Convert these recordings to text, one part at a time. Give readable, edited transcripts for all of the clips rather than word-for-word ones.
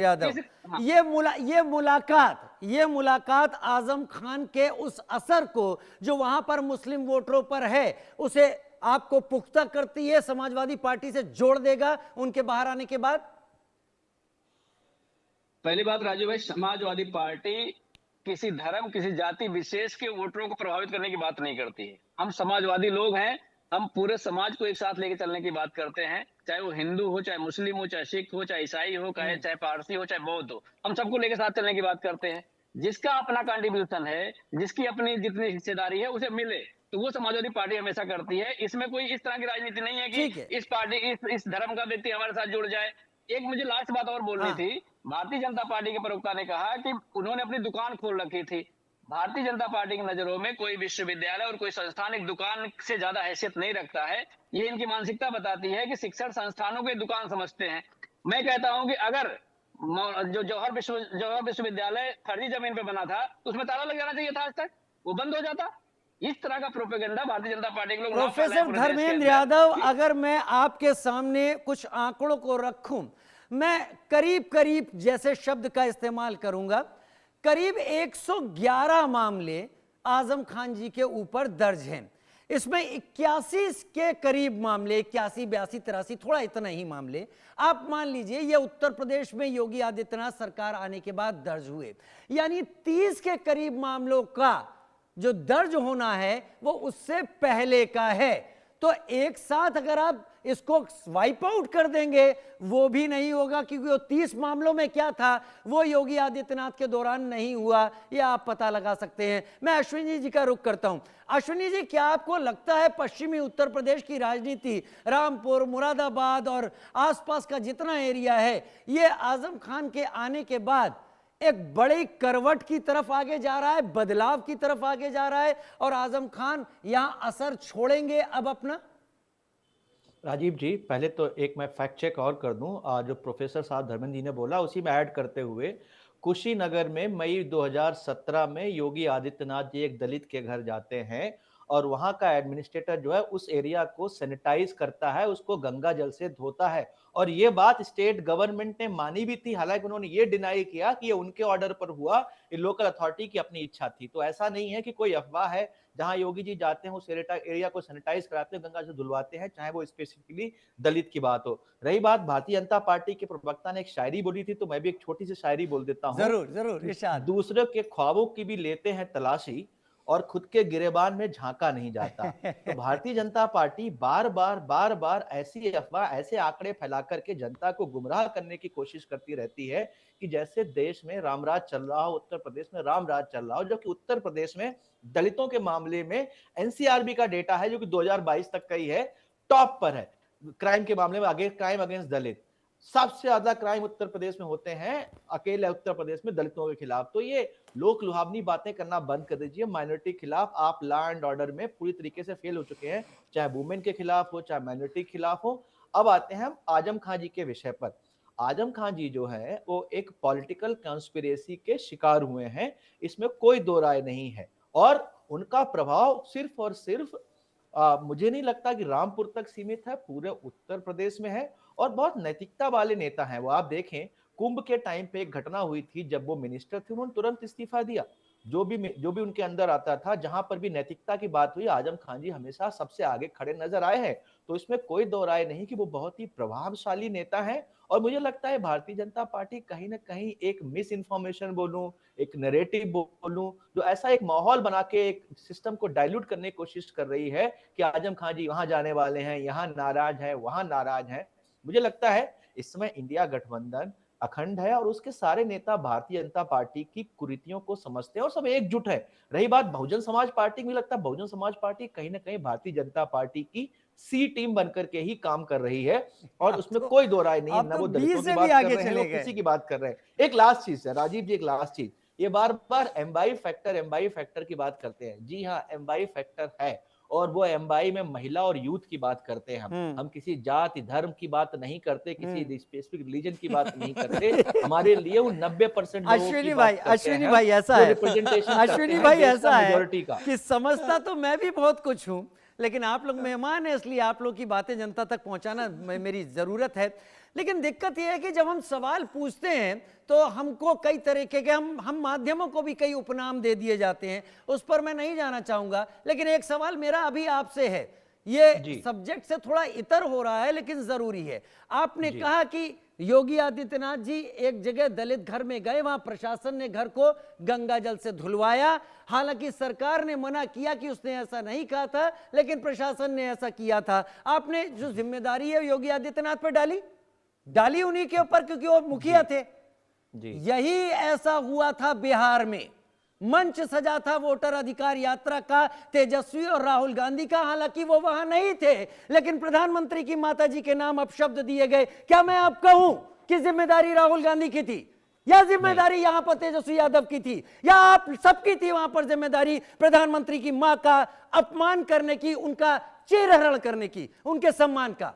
यादव, हाँ। ये मुलाकात आजम खान के उस असर को जो वहां पर मुस्लिम वोटरों पर है उसे आपको पुख्ता करती है, समाजवादी पार्टी से जोड़ देगा उनके बाहर आने के बाद? पहली बात राजू भाई, समाजवादी पार्टी किसी धर्म किसी जाति विशेष के वोटरों को प्रभावित करने की बात नहीं करती है। हम समाजवादी लोग हैं, हम पूरे समाज को एक साथ लेके चलने की बात करते हैं, चाहे वो हिंदू हो, चाहे मुस्लिम हो, चाहे सिख हो, चाहे ईसाई हो, चाहे पारसी हो, चाहे बौद्ध हो, हम सबको लेके साथ चलने की बात करते हैं। जिसका अपना कंट्रीब्यूशन है, जिसकी अपनी जितनी हिस्सेदारी है उसे मिले, तो वो समाजवादी पार्टी हमेशा करती है। इसमें कोई इस तरह की राजनीति नहीं है कि इस पार्टी इस धर्म का व्यक्ति हमारे साथ जुड़ जाए। एक मुझे लास्ट बात और बोलनी थी। भारतीय जनता पार्टी के प्रवक्ता ने कहा कि उन्होंने अपनी दुकान खोल रखी थी। भारतीय जनता पार्टी की नजरों में कोई विश्वविद्यालय और कोई संस्थान एक दुकान से ज्यादा हैसियत नहीं रखता है। ये इनकी मानसिकता बताती है कि शिक्षण संस्थानों को दुकान समझते हैं। मैं कहता हूं कि अगर जो जौहर विश्वविद्यालय फर्जी जमीन पे बना था तो उसमें ताला लग जाना चाहिए था, आज तक वो बंद हो जाता। इस तरह का प्रोपेगेंडा भारतीय जनता पार्टी के लोग प्रोफेसर धर्मेंद्र यादव, अगर मैं आपके सामने कुछ आंकड़ों को रखूं, मैं करीब करीब जैसे शब्द का इस्तेमाल करूंगा, करीब 111 मामले आजम खान जी के ऊपर दर्ज हैं। इसमें 81 के करीब मामले, 81, 82, 83, थोड़ा इतना ही मामले आप मान लीजिए ये उत्तर प्रदेश में योगी आदित्यनाथ सरकार आने के बाद दर्ज हुए। यानी 30 के करीब मामलों का जो दर्ज होना है वो उससे पहले का है। तो एक साथ अगर आप इसको वाइप आउट कर देंगे वो भी नहीं होगा, क्योंकि वो 30 मामलों में क्या था वो योगी आदित्यनाथ के दौरान नहीं हुआ, यह आप पता लगा सकते हैं। मैं अश्विनी जी का रुख करता हूं। अश्विनी जी, क्या आपको लगता है पश्चिमी उत्तर प्रदेश की राजनीति, रामपुर, मुरादाबाद और आसपास का जितना एरिया है, ये आजम खान के आने के बाद एक बड़ी करवट की तरफ आगे जा रहा है, बदलाव की तरफ आगे जा रहा है, और आजम खान यहां असर छोड़ेंगे अब अपना? राजीव जी, पहले तो एक मैं फैक्ट चेक और कर दूं, जो प्रोफेसर साहब धर्मेंद्र जी ने बोला उसी में ऐड करते हुए, कुशीनगर में मई 2017 में योगी आदित्यनाथ जी एक दलित के घर जाते हैं और वहां का एडमिनिस्ट्रेटर जो है उस एरिया को सैनिटाइज करता है, उसको गंगा जल से धोता है। और ये बात स्टेट गवर्नमेंट ने मानी भी थी, हालांकि उन्होंने ये डिनाई किया कि ये उनके ऑर्डर पर हुआ, ये लोकल अथॉरिटी की अपनी इच्छा थी। तो ऐसा नहीं है कि कोई अफवाह है। जहां योगी जी जाते हैं उस एरिया को सैनिटाइज कराते हैं, गंगा से धुलवाते हैं, चाहे वो स्पेसिफिकली दलित की बात हो। रही बात भारतीय जनता पार्टी के प्रवक्ता ने एक शायरी बोली थी, तो मैं भी एक छोटी सी शायरी बोल देता हूँ। जरूर जरूर इरशाद। दूसरे के ख्वाबों की भी लेते हैं तलाशी और खुद के गिरेबान में झांका नहीं जाता। तो भारतीय जनता पार्टी बार बार ऐसी अफवाह, ऐसे आंकड़े फैला करके जनता को गुमराह करने की कोशिश करती रहती है कि जैसे देश में रामराज चल रहा हो, उत्तर प्रदेश में रामराज चल रहा हो, जो कि उत्तर प्रदेश में दलितों के मामले में एनसीआरबी का डेटा है जो कि 2022 तक का ही है, टॉप पर है क्राइम के मामले में, आगे क्राइम अगेंस्ट दलित। सबसे ज्यादा क्राइम उत्तर प्रदेश में होते हैं अकेले उत्तर प्रदेश में दलितों के खिलाफ। तो ये लोक लुभावनी बातें करना बंद कर दीजिए। माइनॉरिटी के खिलाफ आप लॉ एंड ऑर्डर में पूरी तरीके से फेल हो चुके हैं, चाहे वुमेन के खिलाफ हो, चाहे माइनॉरिटी के खिलाफ हो। अब आते हैं हम आजम खान जी के विषय पर। आजम खान जी जो है वो एक पॉलिटिकल कंस्पिरेसी के शिकार हुए हैं, इसमें कोई दो राय नहीं है। और उनका प्रभाव सिर्फ और सिर्फ मुझे नहीं लगता कि रामपुर तक सीमित है, पूरे उत्तर प्रदेश में है। और बहुत नैतिकता वाले नेता हैं वो। आप देखें कुंभ के टाइम पे एक घटना हुई थी, जब वो मिनिस्टर थे उन्होंने तुरंत इस्तीफा दिया। जो भी उनके अंदर आता था, जहां पर भी नैतिकता की बात हुई, आजम खान जी हमेशा सबसे आगे खड़े नजर आए हैं। तो इसमें कोई दो राय नहीं कि वो बहुत ही प्रभावशाली नेता हैं। और मुझे लगता है भारतीय जनता पार्टी कहीं ना कहीं एक मिस इन्फॉर्मेशन बोलूं, एक नैरेटिव बोलूं, जो ऐसा एक माहौल बना के एक सिस्टम को डाइल्यूट करने की कोशिश कर रही है कि आजम खान जी वहां जाने वाले हैं, यहाँ नाराज है, वहां नाराज है। मुझे लगता है इस समय इंडिया गठबंधन अखंड है और उसके सारे नेता भारतीय जनता पार्टी की कुरीतियों को समझते हैं और सब एकजुट है। रही बात बहुजन समाज पार्टी, मुझे लगता है बहुजन समाज पार्टी कहीं ना कहीं भारतीय जनता पार्टी की सी टीम बनकर के ही काम कर रही है और उसमें कोई दो राय नहीं है। ना वो दलितों की बात कर रहे हैं, वो किसी की बात कर रहे हैं। एक लास्ट चीज है राजीव जी, एक लास्ट चीज, ये बार बार एम्बाई फैक्टर की बात करते हैं। जी हाँ, एम्बाई फैक्टर है, और वो एम्बाई में महिला और यूथ की बात करते हैं। हम किसी जाति धर्म की बात नहीं करते, किसी स्पेसिफिक रिलीजन की बात नहीं करते। हमारे लिए वो 90% अश्विनी भाई ऐसा है, अश्विनी भाई ऐसा है कि समझता तो मैं भी बहुत कुछ हूं, लेकिन आप लोग मेहमान हैं इसलिए आप लोग की बातें जनता तक पहुंचाना मेरी जरूरत है। लेकिन दिक्कत यह है कि जब हम सवाल पूछते हैं तो हमको कई तरीके के हम माध्यमों को भी कई उपनाम दे दिए जाते हैं, उस पर मैं नहीं जाना चाहूंगा। लेकिन एक सवाल मेरा अभी आपसे है, ये सब्जेक्ट से थोड़ा इतर हो रहा है लेकिन जरूरी है। आपने कहा कि योगी आदित्यनाथ जी एक जगह दलित घर में गए, वहां प्रशासन ने घर को गंगा जल से धुलवाया। हालांकि सरकार ने मना किया कि उसने ऐसा नहीं कहा था, लेकिन प्रशासन ने ऐसा किया था। आपने जो जिम्मेदारी है योगी आदित्यनाथ पर डाली उन्हीं के ऊपर, क्योंकि वो मुखिया थे। यही ऐसा हुआ था बिहार में। मंच सजा था वोटर अधिकार यात्रा का तेजस्वी और राहुल गांधी का, हालांकि वो वहां नहीं थे, लेकिन प्रधानमंत्री की माताजी के नाम अपशब्द दिए गए। क्या मैं आप कहूं कि जिम्मेदारी राहुल गांधी की थी या जिम्मेदारी यहां पर तेजस्वी यादव की थी, या आप सबकी थी वहां पर जिम्मेदारी प्रधानमंत्री की मां का अपमान करने की, उनका चेहराहरण करने की, उनके सम्मान का?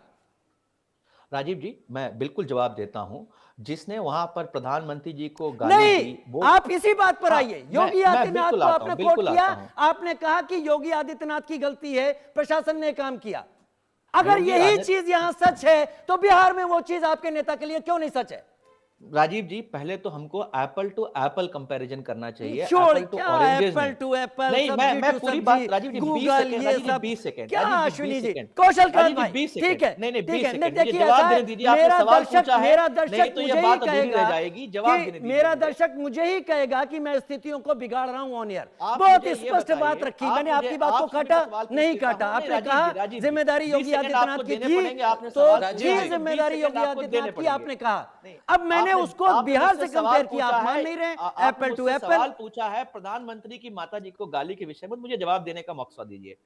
राजीव जी, मैं बिल्कुल जवाब देता हूं। जिसने वहां पर प्रधानमंत्री जी को गाली नहीं दी, वो आप इसी बात पर आइए। योगी आदित्यनाथ को आपने कोट किया, हूं। आपने कहा कि योगी आदित्यनाथ की गलती है, प्रशासन ने काम किया। अगर यही चीज यहां सच है तो बिहार में वो चीज आपके नेता के लिए क्यों नहीं सच है? राजीव जी, पहले तो हमको एप्पल टू एप्पल कंपैरिजन करना चाहिए। एप्पल टू एप्पल नहीं, मैं पूरी बात राजीव जी 20 सेकंड क्या अश्विनी जी, कौशल कांत भाई, ठीक है, नहीं 20 ठीक है, सेकंड देखिए जवाब देने दीजिए। आपने सवाल पूछा है, मेरा दर्शक तो ये मुझे बात ही अधूरी रह कहेगा जाएगी। जवाब देने दीजिए। मेरा दर्शक मुझे ही कहेगा कि मैं स्थितियों को बिगाड़ रहा हूं ऑन एयर। बहुत स्पष्ट बात रखी, मैंने आपकी बात को काटा नहीं काटा। आपने कहा जिम्मेदारी योगी आदित्यनाथ की थी, तो जिम्मेदारी योगी आदित्यनाथ की आपने कहा। अब मैंने उसको बिहार से कंपेयर किया, आप मान नहीं रहे। एप्पल टू एप्पल सवाल पूछा है प्रधानमंत्री की माताजी को गाली के विषय में, मुझे जवाब देने का मौका दीजिए।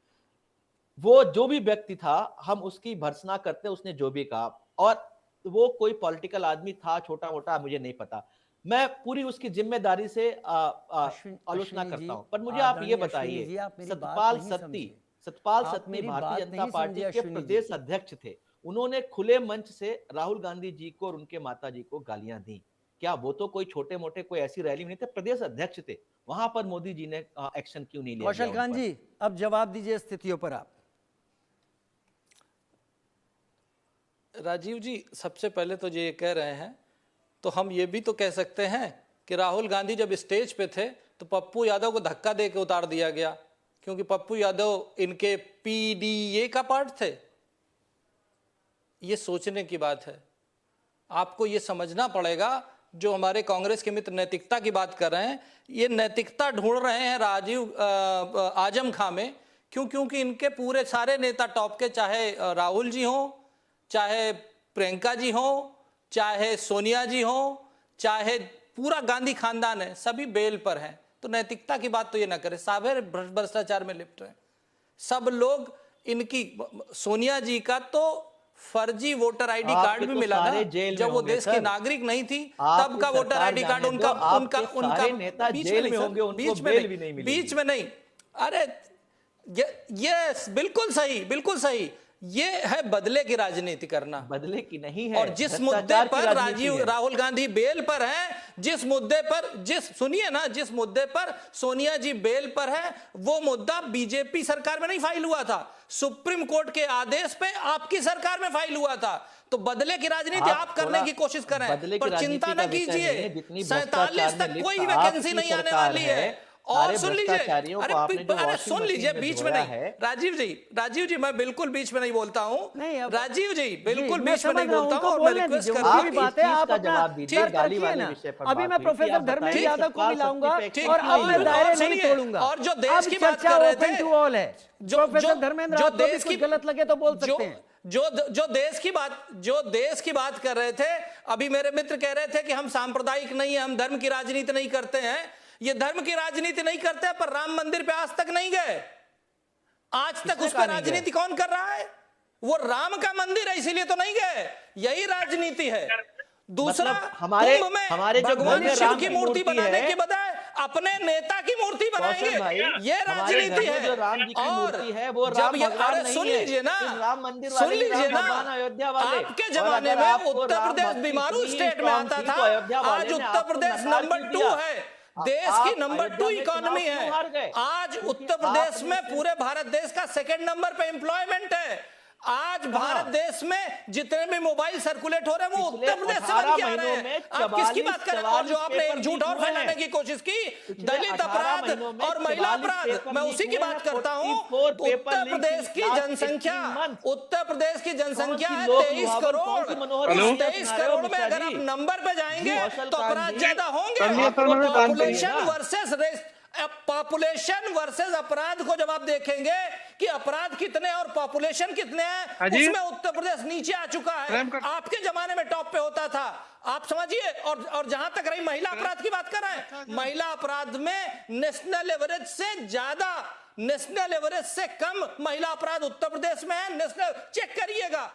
वो जो भी व्यक्ति था, हम उसकी भर्त्सना करते, उसने जो भी कहा, और वो कोई पॉलिटिकल आदमी था, छोटा मोटा, मुझे नहीं पता। मैं पूरी उसकी जिम्मेदारी से आलोचना करता हूं। पर मुझे आप ये बताइए, सतपाल सत्ती भारतीय जनता पार्टी के प्रदेश अध्यक्ष थे। उन्होंने खुले मंच से राहुल गांधी जी को और उनके माता जी को गालियां दी। क्या वो तो कोई छोटे मोटे कोई ऐसी रैली नहीं थे, प्रदेश अध्यक्ष थे। वहां पर मोदी जी ने एक्शन क्यों नहीं लिया? कौशल कांत जी, अब जवाब दीजिए स्थितियों पर आप। राजीव जी, सबसे पहले तो ये कह रहे हैं, तो हम ये भी तो कह सकते हैं कि राहुल गांधी जब स्टेज पे थे तो पप्पू यादव को धक्का दे के उतार दिया गया, क्योंकि पप्पू यादव इनके पीडीए का पार्ट थे। ये सोचने की बात है। आपको ये समझना पड़ेगा, जो हमारे कांग्रेस के मित्र नैतिकता की बात कर रहे हैं, ये नैतिकता ढूंढ रहे हैं आजम खां में। क्योंकि इनके पूरे सारे नेता टॉप के, चाहे राहुल जी हो, चाहे प्रियंका जी हो, चाहे सोनिया जी हो, चाहे पूरा गांधी खानदान है, सभी बेल पर हैं। तो नैतिकता की बात तो ये ना करें, सारे भ्रष्टाचार में लिप्त हैं सब लोग। इनकी सोनिया जी का तो फर्जी वोटर आईडी कार्ड भी मिला था, जब वो देश की नागरिक नहीं थी, तब का वोटर आईडी कार्ड उनका नेता जेल में होंगे, उनको बेल भी नहीं मिलेगी। बीच में नहीं। अरे ये बिल्कुल सही। ये है बदले की राजनीति करना, बदले की नहीं है। और जिस मुद्दे पर राहुल गांधी बेल पर है, जिस मुद्दे पर सोनिया जी बेल पर है, वो मुद्दा बीजेपी सरकार में नहीं फाइल हुआ था, सुप्रीम कोर्ट के आदेश पे आपकी सरकार में फाइल हुआ था। तो बदले की राजनीति आप करने की कोशिश करें, पर चिंता न कीजिए, 47 तक कोई वैकेंसी नहीं आने वाली है। और सुन लीजिए, अरे सुन लीजिए, बीच में नहीं। राजीव जी मैं बिल्कुल बीच में नहीं बोलता हूँ। राजीव जी बिल्कुल बीच में नहीं बोलता हूँ, और मैं रिक्वेस्ट करता हूँ। अभी मैं प्रोफेसर धर्मेंद्र यादव को मिलाऊंगा और अब मैं दायरे नहीं तोड़ूंगा। और जो देश की बात कर रहे थे, प्रोफेसर धर्मेंद्र, जो देश की गलत लगे तो बोल सकते हैं। जो देश की बात कर रहे थे, अभी मेरे मित्र कह रहे थे कि हम सांप्रदायिक नहीं है, हम धर्म की राजनीति नहीं करते हैं। ये धर्म की राजनीति नहीं करते, पर राम मंदिर पे आज तक नहीं गए। आज तक उस पर राजनीति कौन कर रहा है? वो राम का मंदिर है, इसीलिए तो नहीं गए। यही राजनीति है। दूसरा, हमारे जो भगवान शिव की मूर्ति बनाने के बजाय अपने नेता की मूर्ति बनाएंगे, ये राजनीति है। जो राम जी की मूर्ति है वो जब सुन लीजिए ना, आपके जमाने में उत्तर प्रदेश बीमारू स्टेट में आता था, आज उत्तर प्रदेश नंबर 2 है, देश की नंबर 2 इकोनॉमी है। आज उत्तर प्रदेश में पूरे भारत देश का 2nd नंबर पे एम्प्लॉयमेंट है। आज भारत देश में जितने भी मोबाइल सर्कुलेट हो रहे हैं वो पिछले उत्तर प्रदेश से 18 बन के आ रहे महीनों हैं। में आप किसकी बात कर रहे हैं? और जो 44 आपने एक पेपर झूठ और लीक हुए फैलाने हैं। की कोशिश की, पिछले दलित 18 अपराध महीनों में और महिला 44 अपराध, पेपर मैं लीक उसी की हुए बात हैं, करता हूं। 44 पेपर उत्तर लीक प्रदेश की last जनसंख्या, 18 months। उत्तर प्रदेश की जनसंख्या है लोक 23 लुभावन, कौन सी करोड़। मनोहर उस वादियां 23 सुना रहे हो करोड़ में मिश्रा अगर जी? आप नंबर पे जाएंगे कौशल तो अपराध कांत जी, ज्यादा होंगे। आपको पॉपुलेशन ना। वर्सेस रेस, पॉपुलेशन वर्सेस अपराध को जब आप देखेंगे कि अपराध कितने और पॉपुलेशन कितने हैं, उसमें उत्तर प्रदेश नीचे आ चुका है। आपके जमाने में टॉप पे होता था, आप समझिए। और जहां तक रही महिला अपराध की बात कर रहे हैं, महिला अपराध में नेशनल एवरेज से ज्यादा, नेशनल एवरेज से कम महिला अपराध उत्तर प्रदेश में है। नेशनल चेक करिएगा,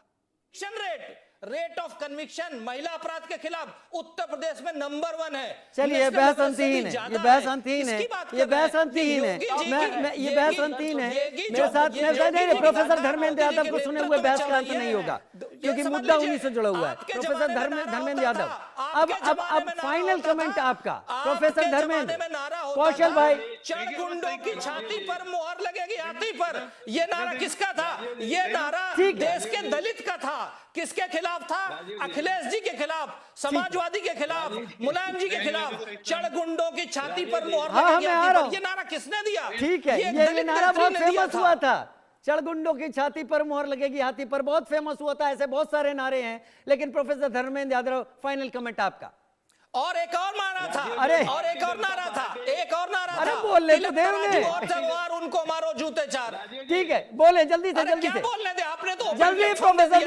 रेट ऑफ कन्विक्शन महिला अपराध के खिलाफ उत्तर प्रदेश में नंबर 1 है। चलिए ये बहस अंतहीन है, ये बहस अंतहीन है, ये बहस अंतहीन है। मैं ये बहस अंतहीन है। मेरे साथ नहीं, प्रोफेसर धर्मेंद्र यादव को सुने हुए बहस का अंत नहीं होगा, क्योंकि मुद्दा उन्हीं से जुड़ा हुआ है। प्रोफेसर धर्मेंद्र यादव, अब फाइनल कमेंट आपका। प्रोफेसर धर्मेंद्र, कौशल भाई, चढ़गुंडों की छाती पर मोहर लगेगी हाथी पर, ये नारा किसका था? ये नारा देश के दलित का था। किसके खिलाफ था? अखिलेश जी के खिलाफ, समाजवादी के खिलाफ, मुलायम जी के खिलाफ। चढ़गुंडों की छाती पर मोहर लगेगी हाथी पर, ये नारा किसने दिया? ठीक है, ये नारा बहुत फेमस हुआ था। चढ़गुंडों की छाती पर मोहर लगेगी हाथी पर बहुत फेमस हुआ था। ऐसे बहुत सारे नारे हैं। लेकिन professor Dharmendra Yadav, final comment आपका। और एक और नारा था, अरे और एक और नारा था, एक और नारा अरे था, बोल ले तो दे उन्हें। और तलवार उनको मारो जूते चार। ठीक है, बोले जल्दी से, जल्दी क्या से, बोलने दे, आपने तो जल्दी प्रोफेसर